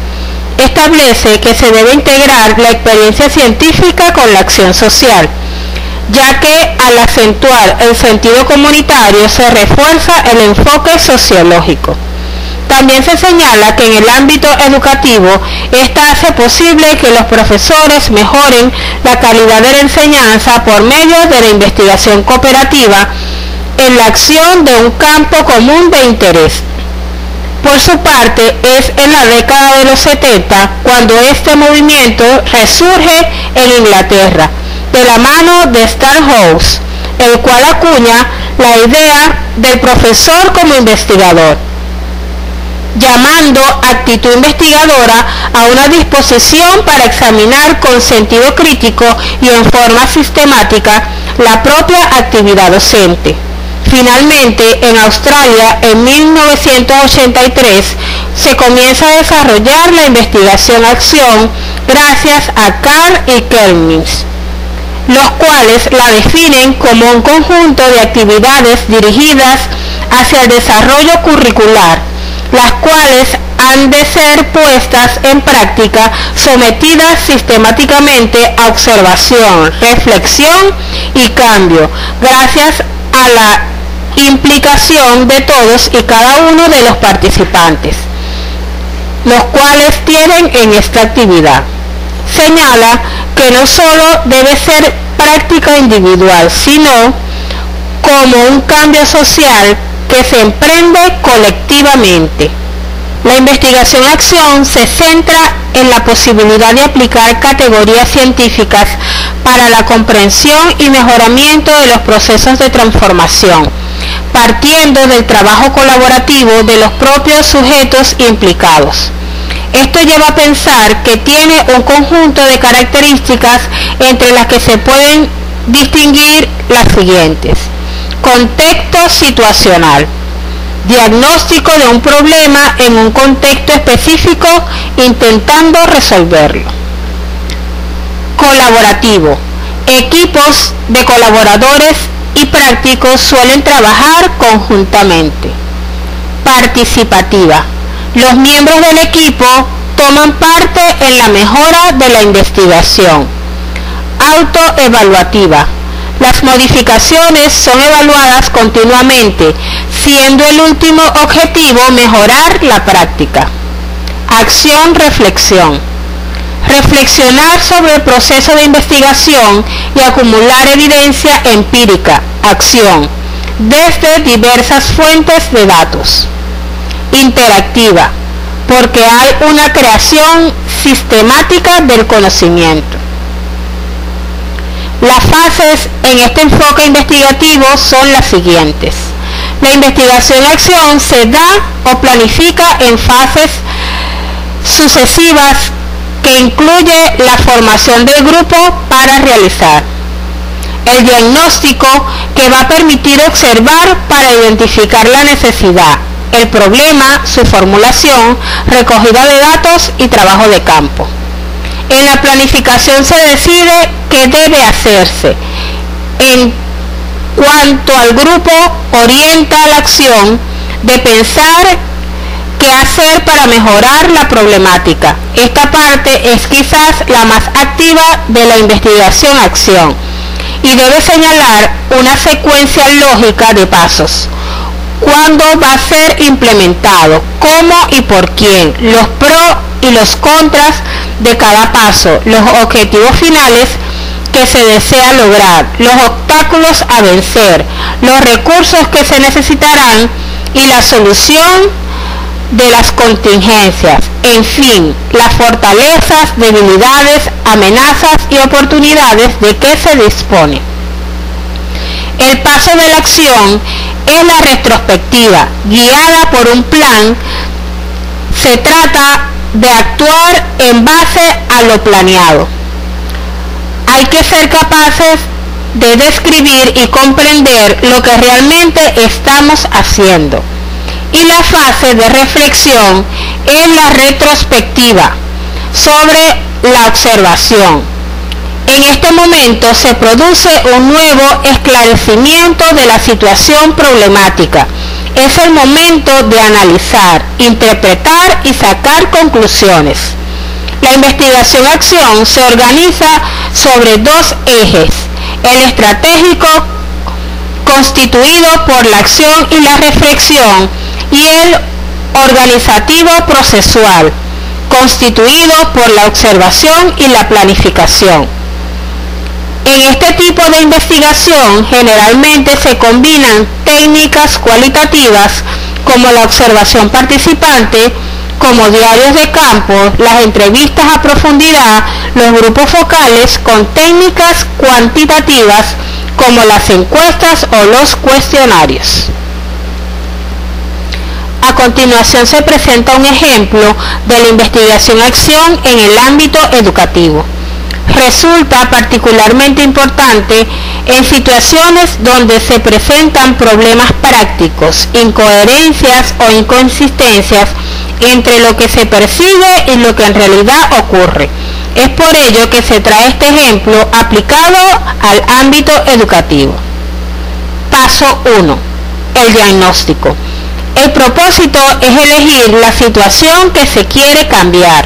establece que se debe integrar la experiencia científica con la acción social, ya que al acentuar el sentido comunitario se refuerza el enfoque sociológico. También se señala que en el ámbito educativo, esta hace posible que los profesores mejoren la calidad de la enseñanza por medio de la investigación cooperativa en la acción de un campo común de interés. Por su parte, es en la década de los 70 cuando este movimiento resurge en Inglaterra, de la mano de Stanhope, el cual acuña la idea del profesor como investigador, llamando actitud investigadora a una disposición para examinar con sentido crítico y en forma sistemática la propia actividad docente. Finalmente, en Australia, en 1983, se comienza a desarrollar la investigación-acción gracias a Carr y Kelmins, los cuales la definen como un conjunto de actividades dirigidas hacia el desarrollo curricular, las cuales han de ser puestas en práctica sometidas sistemáticamente a observación, reflexión y cambio, gracias a la implicación de todos y cada uno de los participantes, los cuales tienen en esta actividad. Señala que no solo debe ser práctica individual, sino como un cambio social que se emprende colectivamente. La investigación-acción se centra en la posibilidad de aplicar categorías científicas para la comprensión y mejoramiento de los procesos de transformación, partiendo del trabajo colaborativo de los propios sujetos implicados. Esto lleva a pensar que tiene un conjunto de características entre las que se pueden distinguir las siguientes: contexto situacional, diagnóstico de un problema en un contexto específico intentando resolverlo. Colaborativo, equipos de colaboradores y prácticos suelen trabajar conjuntamente. Participativa, los miembros del equipo toman parte en la mejora de la investigación. Autoevaluativa, las modificaciones son evaluadas continuamente, siendo el último objetivo mejorar la práctica. Acción-reflexión, reflexionar sobre el proceso de investigación y acumular evidencia empírica, acción, desde diversas fuentes de datos. Interactiva, porque hay una creación sistemática del conocimiento. Las fases en este enfoque investigativo son las siguientes. La investigación-acción se da o planifica en fases sucesivas que incluye la formación del grupo para realizar. El diagnóstico, que va a permitir observar para identificar la necesidad, el problema, su formulación, recogida de datos y trabajo de campo. En la planificación se decide qué debe hacerse. En cuanto al grupo, orienta la acción de pensar qué hacer para mejorar la problemática. Esta parte es quizás la más activa de la investigación-acción y debe señalar una secuencia lógica de pasos. ¿Cuándo va a ser implementado? ¿Cómo y por quién? Los pros y los contras de cada paso, los objetivos finales que se desea lograr, los obstáculos a vencer, los recursos que se necesitarán y la solución de las contingencias, en fin, las fortalezas, debilidades, amenazas y oportunidades de que se dispone. El paso de la acción es la retrospectiva, guiada por un plan. Se trata de actuar en base a lo planeado. Hay que ser capaces de describir y comprender lo que realmente estamos haciendo. Y la fase de reflexión es la retrospectiva sobre la observación. En este momento se produce un nuevo esclarecimiento de la situación problemática. Es el momento de analizar, interpretar y sacar conclusiones. La investigación-acción se organiza sobre dos ejes: el estratégico, constituido por la acción y la reflexión, y el organizativo procesual, constituido por la observación y la planificación. En este tipo de investigación generalmente se combinan técnicas cualitativas como la observación participante, como diarios de campo, las entrevistas a profundidad, los grupos focales, con técnicas cuantitativas como las encuestas o los cuestionarios. A continuación se presenta un ejemplo de la investigación-acción en el ámbito educativo. Resulta particularmente importante en situaciones donde se presentan problemas prácticos, incoherencias o inconsistencias entre lo que se percibe y lo que en realidad ocurre. Es por ello que se trae este ejemplo aplicado al ámbito educativo. Paso 1. El diagnóstico. El propósito es elegir la situación que se quiere cambiar.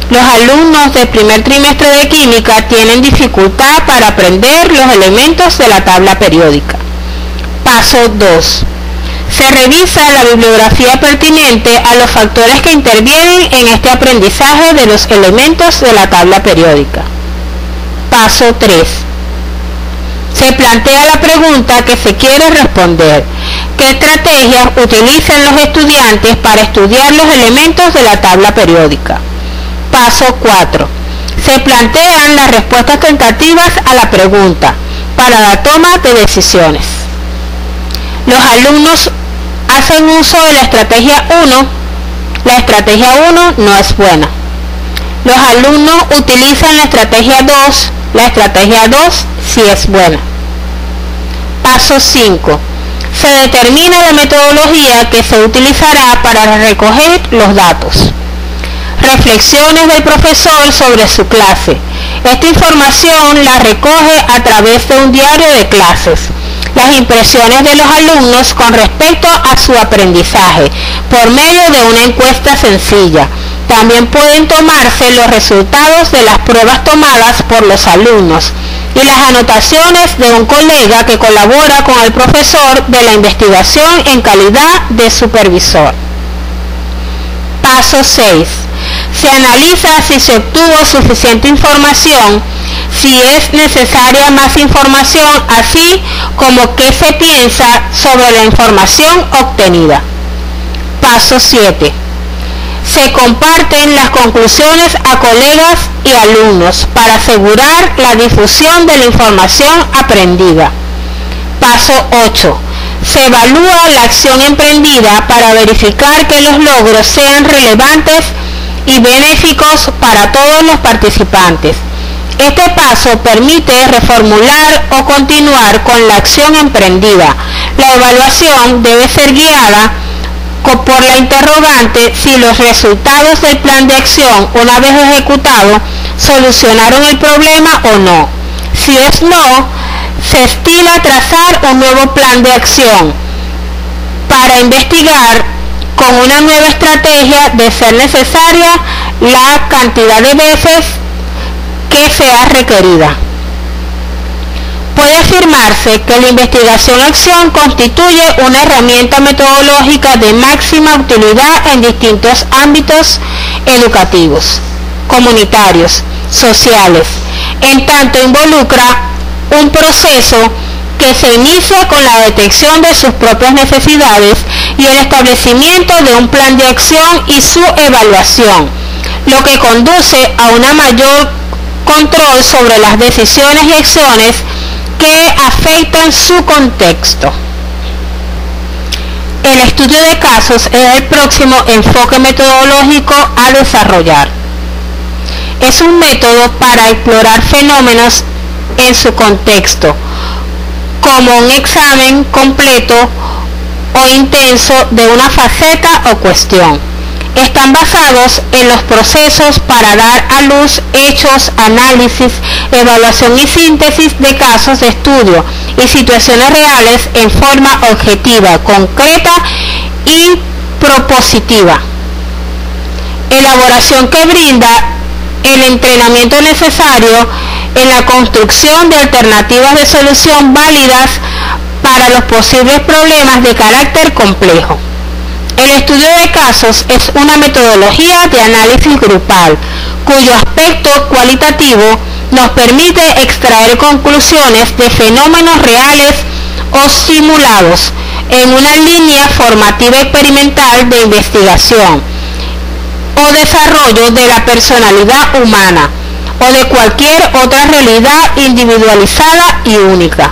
Los alumnos del primer trimestre de química tienen dificultad para aprender los elementos de la tabla periódica. Paso 2. Se revisa la bibliografía pertinente a los factores que intervienen en este aprendizaje de los elementos de la tabla periódica. Paso 3. Se plantea la pregunta que se quiere responder: ¿qué estrategias utilizan los estudiantes para estudiar los elementos de la tabla periódica? Paso 4. Se plantean las respuestas tentativas a la pregunta para la toma de decisiones. Los alumnos hacen uso de la estrategia 1. La estrategia 1 no es buena. Los alumnos utilizan la estrategia 2. La estrategia 2 sí es buena. Paso 5. Se determina la metodología que se utilizará para recoger los datos. Reflexiones del profesor sobre su clase. Esta información la recoge a través de un diario de clases. Las impresiones de los alumnos con respecto a su aprendizaje por medio de una encuesta sencilla. También pueden tomarse los resultados de las pruebas tomadas por los alumnos y las anotaciones de un colega que colabora con el profesor de la investigación en calidad de supervisor. Paso 6. Se analiza si se obtuvo suficiente información, si es necesaria más información, así como qué se piensa sobre la información obtenida. Paso 7. Se comparten las conclusiones a colegas y alumnos para asegurar la difusión de la información aprendida. Paso 8. Se evalúa la acción emprendida para verificar que los logros sean relevantes y benéficos para todos los participantes. Este paso permite reformular o continuar con la acción emprendida. La evaluación debe ser guiada por la interrogante si los resultados del plan de acción, una vez ejecutado, solucionaron el problema o no. Si es no, se estila trazar un nuevo plan de acción para investigar con una nueva estrategia, de ser necesaria, la cantidad de veces que sea requerida. Puede afirmarse que la investigación-acción constituye una herramienta metodológica de máxima utilidad en distintos ámbitos educativos, comunitarios, sociales, en tanto involucra un proceso que se inicia con la detección de sus propias necesidades y el establecimiento de un plan de acción y su evaluación, lo que conduce a un mayor control sobre las decisiones y acciones que afectan su contexto. El estudio de casos es el próximo enfoque metodológico a desarrollar. Es un método para explorar fenómenos en su contexto, como un examen completo o intenso de una faceta o cuestión. Están basados en los procesos para dar a luz hechos, análisis, evaluación y síntesis de casos de estudio y situaciones reales en forma objetiva, concreta y propositiva. Elaboración que brinda el entrenamiento necesario en la construcción de alternativas de solución válidas para los posibles problemas de carácter complejo. El estudio de casos es una metodología de análisis grupal, cuyo aspecto cualitativo nos permite extraer conclusiones de fenómenos reales o simulados en una línea formativa experimental de investigación o desarrollo de la personalidad humana o de cualquier otra realidad individualizada y única.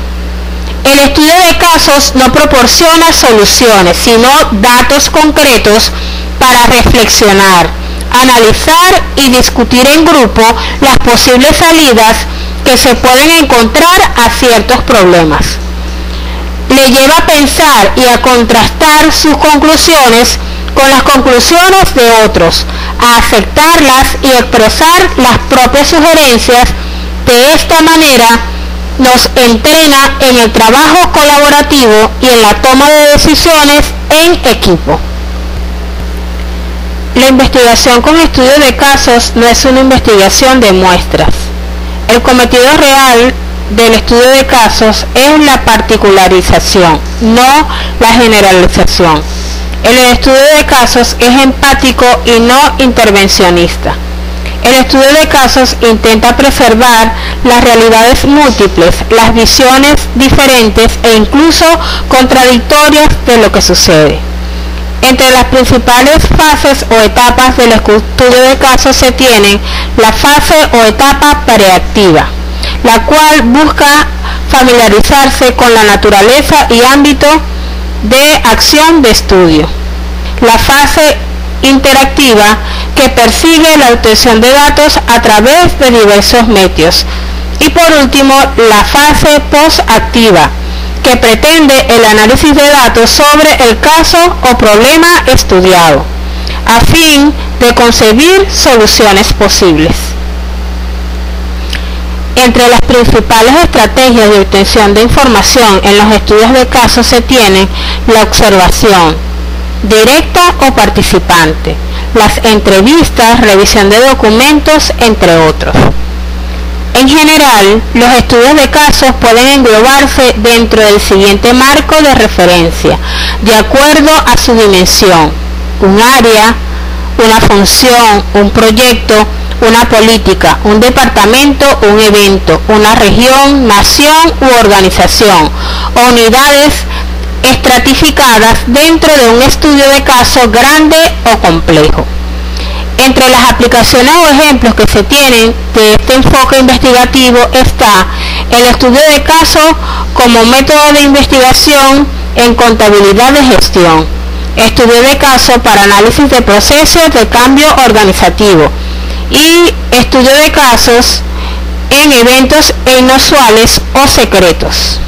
El estudio de casos no proporciona soluciones, sino datos concretos para reflexionar, analizar y discutir en grupo las posibles salidas que se pueden encontrar a ciertos problemas. Le lleva a pensar y a contrastar sus conclusiones con las conclusiones de otros, a aceptarlas y expresar las propias sugerencias. De esta manera nos entrena en el trabajo colaborativo y en la toma de decisiones en equipo. La investigación con estudio de casos no es una investigación de muestras. El cometido real del estudio de casos es la particularización, no la generalización. El estudio de casos es empático y no intervencionista. El estudio de casos intenta preservar las realidades múltiples, las visiones diferentes e incluso contradictorias de lo que sucede. Entre las principales fases o etapas del estudio de casos se tienen la fase o etapa preactiva, la cual busca familiarizarse con la naturaleza y ámbito de acción de estudio. La fase interactiva, que persigue la obtención de datos a través de diversos medios. Y por último, la fase postactiva, que pretende el análisis de datos sobre el caso o problema estudiado, a fin de concebir soluciones posibles. Entre las principales estrategias de obtención de información en los estudios de casos se tienen la observación, directa o participante, las entrevistas, revisión de documentos, entre otros. En general, los estudios de casos pueden englobarse dentro del siguiente marco de referencia, de acuerdo a su dimensión: un área, una función, un proyecto, una política, un departamento, un evento, una región, nación u organización, o unidades estratificadas dentro de un estudio de caso grande o complejo. Entre las aplicaciones o ejemplos que se tienen de este enfoque investigativo está el estudio de caso como método de investigación en contabilidad de gestión, estudio de caso para análisis de procesos de cambio organizativo y estudio de casos en eventos inusuales o secretos.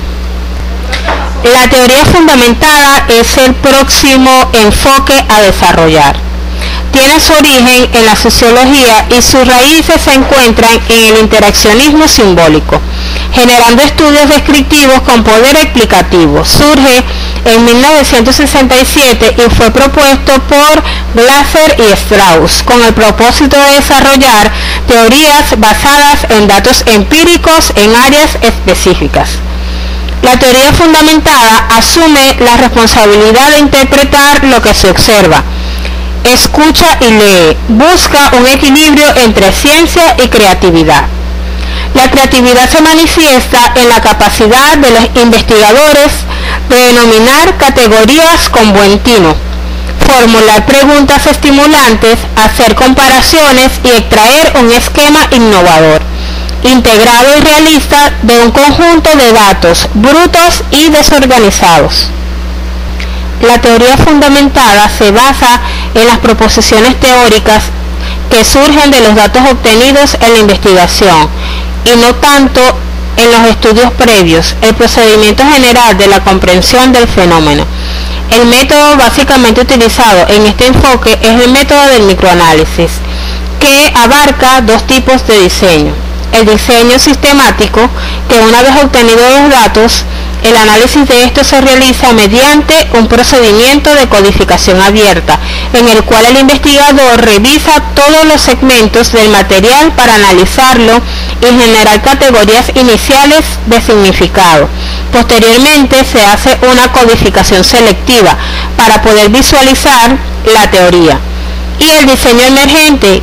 La teoría fundamentada es el próximo enfoque a desarrollar. Tiene su origen en la sociología y sus raíces se encuentran en el interaccionismo simbólico, generando estudios descriptivos con poder explicativo. Surge en 1967 y fue propuesto por Glasser y Strauss con el propósito de desarrollar teorías basadas en datos empíricos en áreas específicas. La teoría fundamentada asume la responsabilidad de interpretar lo que se observa, escucha y lee, busca un equilibrio entre ciencia y creatividad. La creatividad se manifiesta en la capacidad de los investigadores de denominar categorías con buen tino, formular preguntas estimulantes, hacer comparaciones y extraer un esquema innovador, integrado y realista de un conjunto de datos brutos y desorganizados. La teoría fundamentada se basa en las proposiciones teóricas que surgen de los datos obtenidos en la investigación y no tanto en los estudios previos, el procedimiento general de la comprensión del fenómeno. El método básicamente utilizado en este enfoque es el método del microanálisis, que abarca dos tipos de diseño: el diseño sistemático, que una vez obtenidos los datos, el análisis de estos se realiza mediante un procedimiento de codificación abierta, en el cual el investigador revisa todos los segmentos del material para analizarlo y generar categorías iniciales de significado. Posteriormente se hace una codificación selectiva para poder visualizar la teoría. Y el diseño emergente,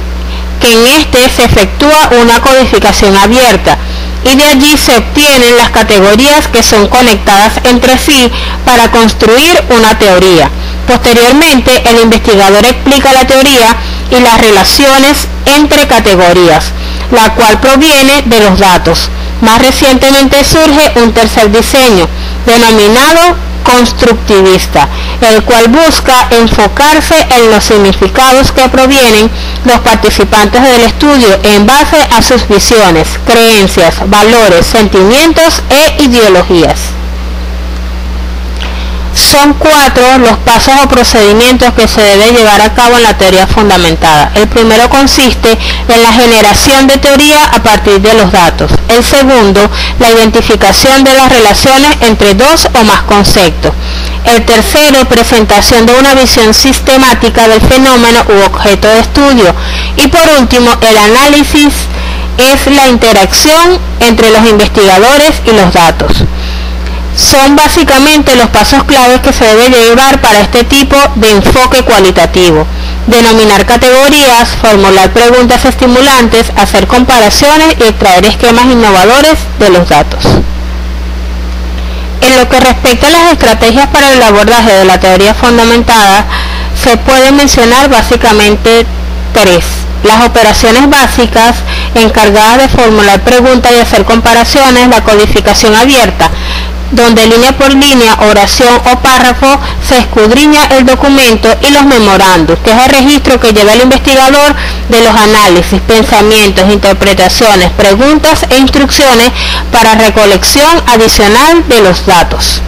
que en este se efectúa una codificación abierta, y de allí se obtienen las categorías que son conectadas entre sí para construir una teoría. Posteriormente, el investigador explica la teoría y las relaciones entre categorías, la cual proviene de los datos. Más recientemente surge un tercer diseño, denominado constructivista, el cual busca enfocarse en los significados que provienen los participantes del estudio en base a sus visiones, creencias, valores, sentimientos e ideologías. Son 4 los pasos o procedimientos que se debe llevar a cabo en la teoría fundamentada. El primero consiste en la generación de teoría a partir de los datos. El segundo, la identificación de las relaciones entre dos o más conceptos. El tercero, presentación de una visión sistemática del fenómeno u objeto de estudio. Y por último, el análisis es la interacción entre los investigadores y los datos. Son básicamente los pasos claves que se debe llevar para este tipo de enfoque cualitativo: denominar categorías, formular preguntas estimulantes, hacer comparaciones y extraer esquemas innovadores de los datos. En lo que respecta a las estrategias para el abordaje de la teoría fundamentada, se pueden mencionar básicamente 3. Las operaciones básicas encargadas de formular preguntas y hacer comparaciones, la codificación abierta, donde línea por línea, oración o párrafo se escudriña el documento, y los memorandos, que es el registro que lleva el investigador de los análisis, pensamientos, interpretaciones, preguntas e instrucciones para recolección adicional de los datos.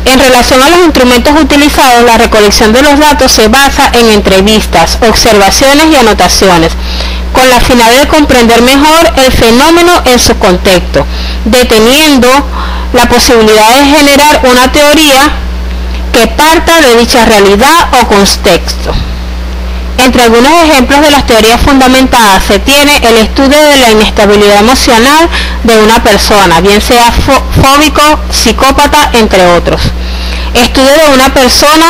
En relación a los instrumentos utilizados, la recolección de los datos se basa en entrevistas, observaciones y anotaciones, con la finalidad de comprender mejor el fenómeno en su contexto, deteniendo la posibilidad de generar una teoría que parta de dicha realidad o contexto. Entre algunos ejemplos de las teorías fundamentadas se tiene el estudio de la inestabilidad emocional de una persona, bien sea fóbico, psicópata, entre otros. Estudio de una persona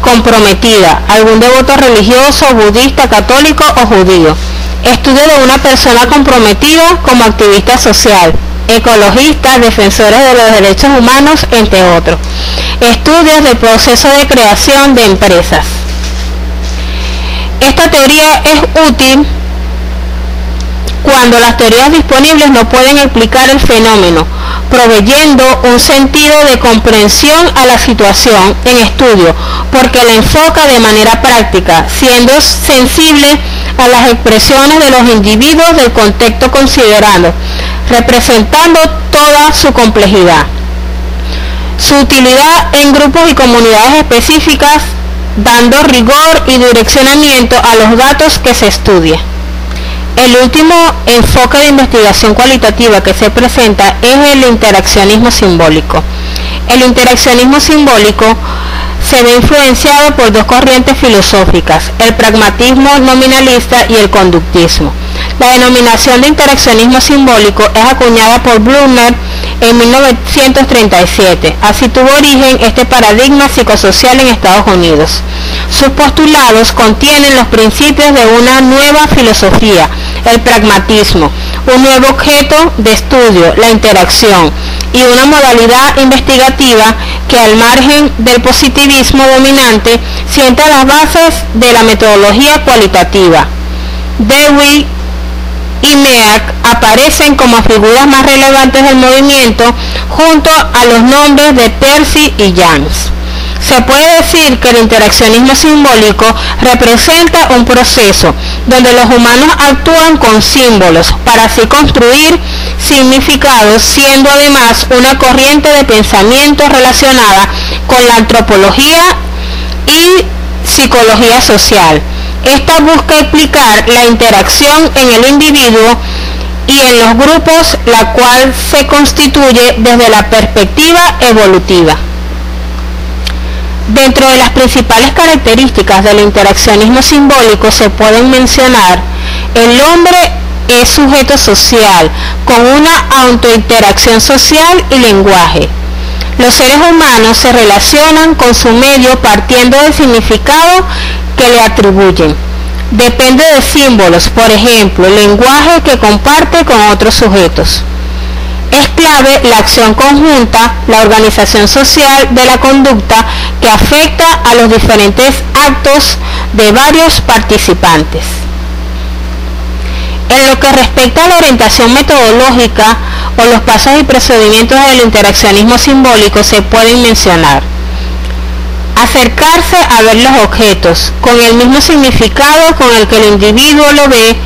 comprometida, algún devoto religioso, budista, católico o judío. Estudio de una persona comprometida como activista social, ecologistas, defensores de los derechos humanos, entre otros. Estudios del proceso de creación de empresas. Esta teoría es útil cuando las teorías disponibles no pueden explicar el fenómeno, proveyendo un sentido de comprensión a la situación en estudio, porque la enfoca de manera práctica, siendo sensible a las expresiones de los individuos del contexto considerado, representando toda su complejidad. Su utilidad en grupos y comunidades específicas, dando rigor y direccionamiento a los datos que se estudia. El último enfoque de investigación cualitativa que se presenta es el interaccionismo simbólico. El interaccionismo simbólico se ve influenciado por 2 corrientes filosóficas: el pragmatismo nominalista y el conductismo. La denominación de interaccionismo simbólico es acuñada por Blumer en 1937. Así tuvo origen este paradigma psicosocial en Estados Unidos. Sus postulados contienen los principios de una nueva filosofía, el pragmatismo, un nuevo objeto de estudio, la interacción, y una modalidad investigativa que, al margen del positivismo dominante, sienta las bases de la metodología cualitativa. Dewey y Mead aparecen como figuras más relevantes del movimiento, junto a los nombres de Peirce y James. Se puede decir que el interaccionismo simbólico representa un proceso donde los humanos actúan con símbolos para así construir significados, siendo además una corriente de pensamiento relacionada con la antropología y psicología social. Esta busca explicar la interacción en el individuo y en los grupos, la cual se constituye desde la perspectiva evolutiva. Dentro de las principales características del interaccionismo simbólico se pueden mencionar: el hombre es sujeto social, con una autointeracción social y lenguaje. Los seres humanos se relacionan con su medio partiendo del significado que le atribuyen. Depende de símbolos, por ejemplo, lenguaje que comparte con otros sujetos. Es clave la acción conjunta, la organización social de la conducta que afecta a los diferentes actos de varios participantes. En lo que respecta a la orientación metodológica o los pasos y procedimientos del interaccionismo simbólico se pueden mencionar: acercarse a ver los objetos con el mismo significado con el que el individuo lo ve,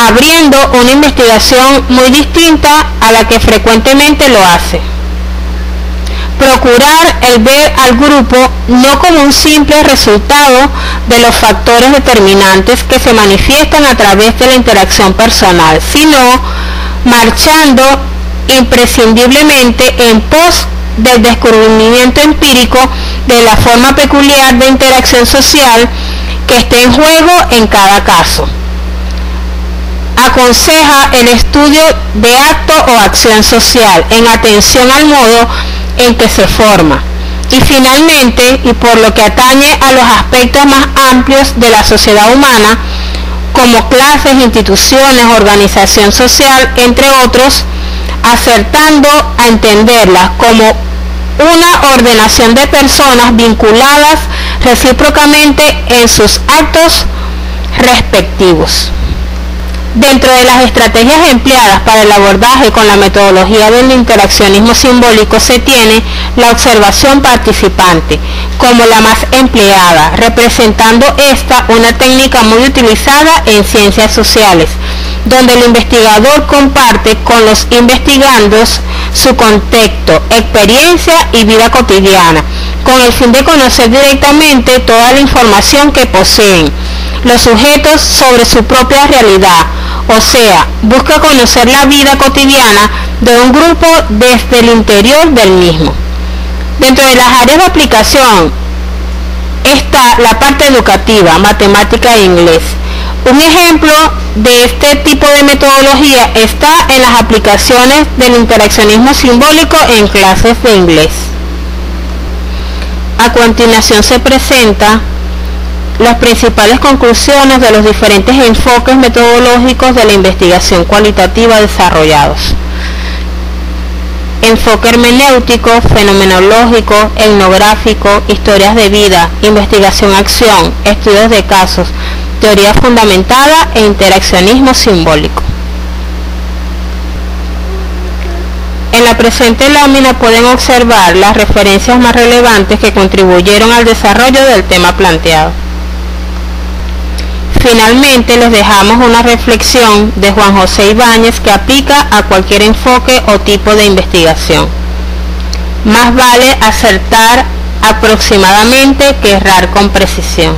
abriendo una investigación muy distinta a la que frecuentemente lo hace. Procurar el ver al grupo no como un simple resultado de los factores determinantes que se manifiestan a través de la interacción personal, sino marchando imprescindiblemente en pos del descubrimiento empírico de la forma peculiar de interacción social que esté en juego en cada caso. Aconseja el estudio de acto o acción social en atención al modo en que se forma. Y finalmente, y por lo que atañe a los aspectos más amplios de la sociedad humana, como clases, instituciones, organización social, entre otros, acertando a entenderlas como una ordenación de personas vinculadas recíprocamente en sus actos respectivos. Dentro de las estrategias empleadas para el abordaje con la metodología del interaccionismo simbólico se tiene la observación participante como la más empleada, representando esta una técnica muy utilizada en ciencias sociales, donde el investigador comparte con los investigandos su contexto, experiencia y vida cotidiana, con el fin de conocer directamente toda la información que poseen los sujetos sobre su propia realidad, o sea, busca conocer la vida cotidiana de un grupo desde el interior del mismo. Dentro de las áreas de aplicación está la parte educativa, matemática e inglés. Un ejemplo de este tipo de metodología está en las aplicaciones del interaccionismo simbólico en clases de inglés. A continuación se presenta las principales conclusiones de los diferentes enfoques metodológicos de la investigación cualitativa desarrollados. Enfoque hermenéutico, fenomenológico, etnográfico, historias de vida, investigación-acción, estudios de casos, teoría fundamentada e interaccionismo simbólico. En la presente lámina pueden observar las referencias más relevantes que contribuyeron al desarrollo del tema planteado. Finalmente les dejamos una reflexión de Juan José Ibáñez que aplica a cualquier enfoque o tipo de investigación. Más vale acertar aproximadamente que errar con precisión.